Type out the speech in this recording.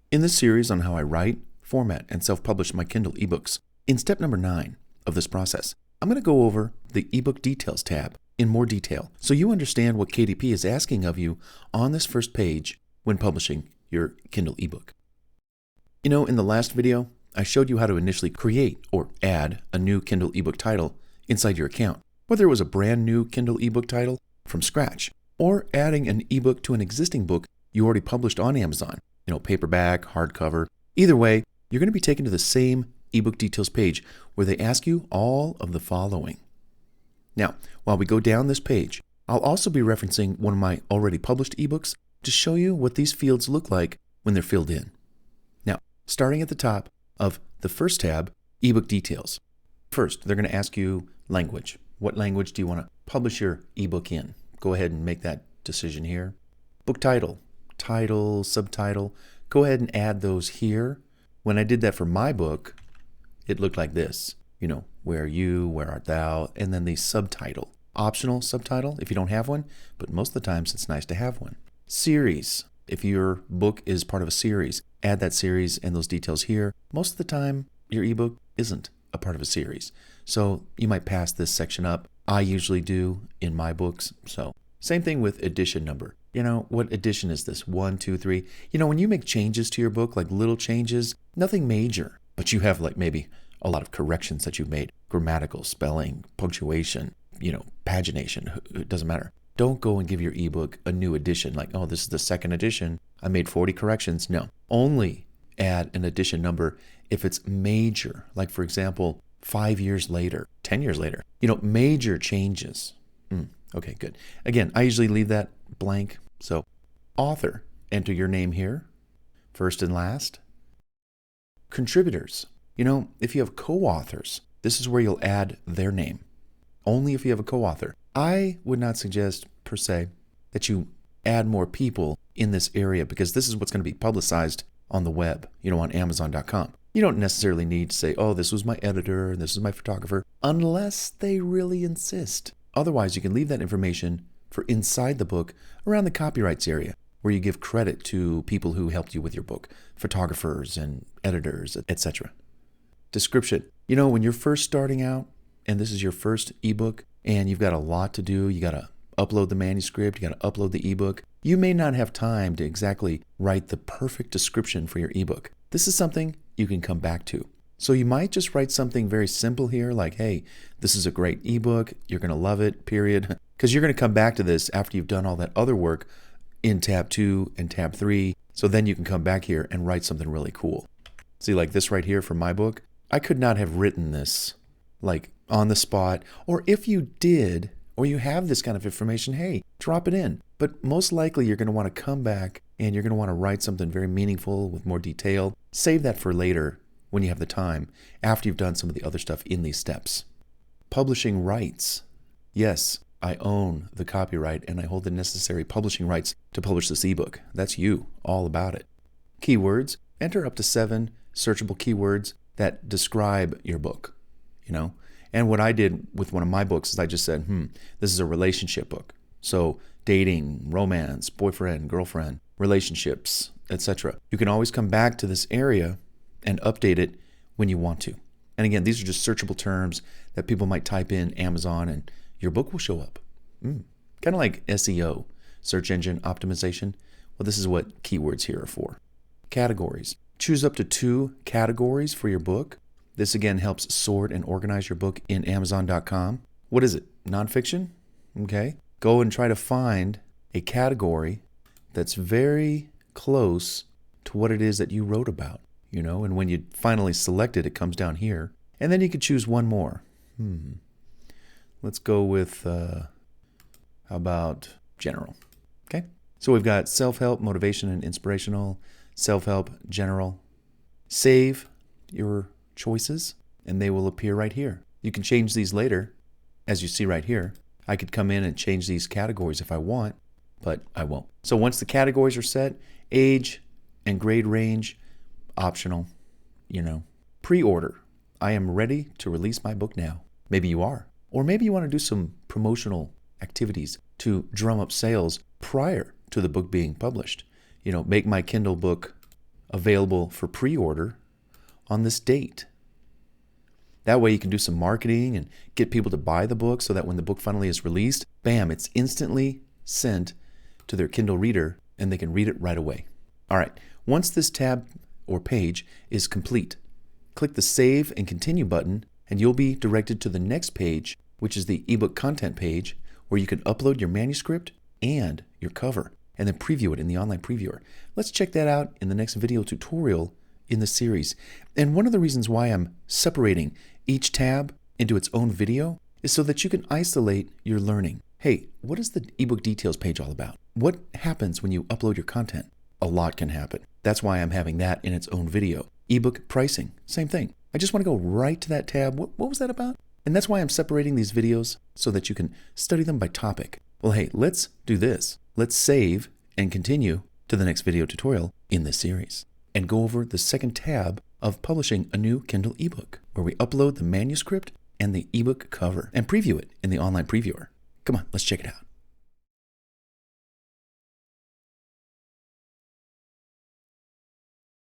In this series on how I write, format, and self-publish my Kindle ebooks, in step number 9 of this process, I'm going to go over the ebook details tab in more detail so you understand what KDP is asking of you on this first page when publishing your Kindle ebook. You know, in the last video, I showed you how to initially create or add a new Kindle ebook title inside your account, whether it was a brand new Kindle ebook title from scratch or adding an ebook to an existing book you already published on Amazon, paperback, hardcover. Either way, you're going to be taken to the same ebook details page where they ask you all of the following. Now, while we go down this page, I'll also be referencing one of my already published ebooks to show you what these fields look like when they're filled in. Now, starting at the top of the first tab, ebook details. First, they're going to ask you language. What language do you want to publish your ebook in? Go ahead and make that decision here. Book title, subtitle, go ahead and add those here. When I did that for my book, it looked like this. Where are you, where art thou, and then the subtitle. Optional subtitle if you don't have one, but most of the times it's nice to have one. Series, if your book is part of a series, add that series and those details here. Most of the time, your ebook isn't a part of a series, so you might pass this section up. I usually do in my books. So same thing with edition number. What edition is this? 1, 2, 3. When you make changes to your book, like little changes, nothing major, but you have like maybe a lot of corrections that you've made, grammatical, spelling, punctuation, pagination, it doesn't matter. Don't go and give your ebook a new edition like, oh, this is the second edition. I made 40 corrections. No, only add an edition number if it's major, like for example, 5 years later, 10 years later, major changes. Okay, good. Again, I usually leave that blank. So author, enter your name here, first and last. Contributors, if you have co-authors, this is where you'll add their name. Only if you have a co-author. I would not suggest per se that you add more people in this area because this is what's going to be publicized on the web, on Amazon.com. You don't necessarily need to say, oh, this was my editor and this is my photographer, unless they really insist. Otherwise, you can leave that information for inside the book around the copyrights area where you give credit to people who helped you with your book, photographers and editors, etc. Description. When you're first starting out and this is your first ebook and you've got a lot to do, you got to upload the manuscript, you got to upload the ebook, you may not have time to exactly write the perfect description for your ebook. This is something you can come back to. So you might just write something very simple here like, hey, this is a great ebook, you're going to love it, period. Because you're going to come back to this after you've done all that other work in tab 2 and tab 3. So then you can come back here and write something really cool. See, like this right here from my book, I could not have written this like on the spot, or if you did, or you have this kind of information, hey, drop it in. But most likely you're going to want to come back and you're going to want to write something very meaningful with more detail. Save that for later when you have the time, after you've done some of the other stuff in these steps. Publishing rights. Yes, I own the copyright and I hold the necessary publishing rights to publish this ebook. That's you, all about it. Keywords. Enter up to 7 searchable keywords that describe your book, And what I did with one of my books is I just said, this is a relationship book. So dating, romance, boyfriend, girlfriend, relationships, etc. You can always come back to this area and update it when you want to. And again, these are just searchable terms that people might type in Amazon and your book will show up. Kind of like SEO, search engine optimization. Well, this is what keywords here are for. Categories. Choose up to 2 categories for your book. This again helps sort and organize your book in Amazon.com. What is it? Nonfiction? Okay. Go and try to find a category that's very close to what it is that you wrote about, and when you finally select it, it comes down here. And then you could choose one more. Let's go with, how about general? Okay. So we've got self-help, motivation, and inspirational, self-help, general. Save your choices and they will appear right here. You can change these later, as you see right here. I could come in and change these categories if I want, but I won't. So once the categories are set, age and grade range, optional, Pre-order. I am ready to release my book now. Maybe you are. Or maybe you want to do some promotional activities to drum up sales prior to the book being published. Make my Kindle book available for pre-order on this date. That way you can do some marketing and get people to buy the book so that when the book finally is released, bam, it's instantly sent to their Kindle reader and they can read it right away. All right, once this tab or page is complete, click the Save and Continue button and you'll be directed to the next page, which is the ebook content page, where you can upload your manuscript and your cover and then preview it in the online previewer. Let's check that out in the next video tutorial in the series. And one of the reasons why I'm separating each tab into its own video is so that you can isolate your learning. Hey, what is the ebook details page all about? What happens when you upload your content? A lot can happen. That's why I'm having that in its own video. Ebook pricing, same thing. I just want to go right to that tab. What was that about? And that's why I'm separating these videos so that you can study them by topic. Well, hey, let's do this. Let's save and continue to the next video tutorial in this series and go over the second tab of publishing a new Kindle ebook, where we upload the manuscript and the ebook cover and preview it in the online previewer. Come on, let's check it out.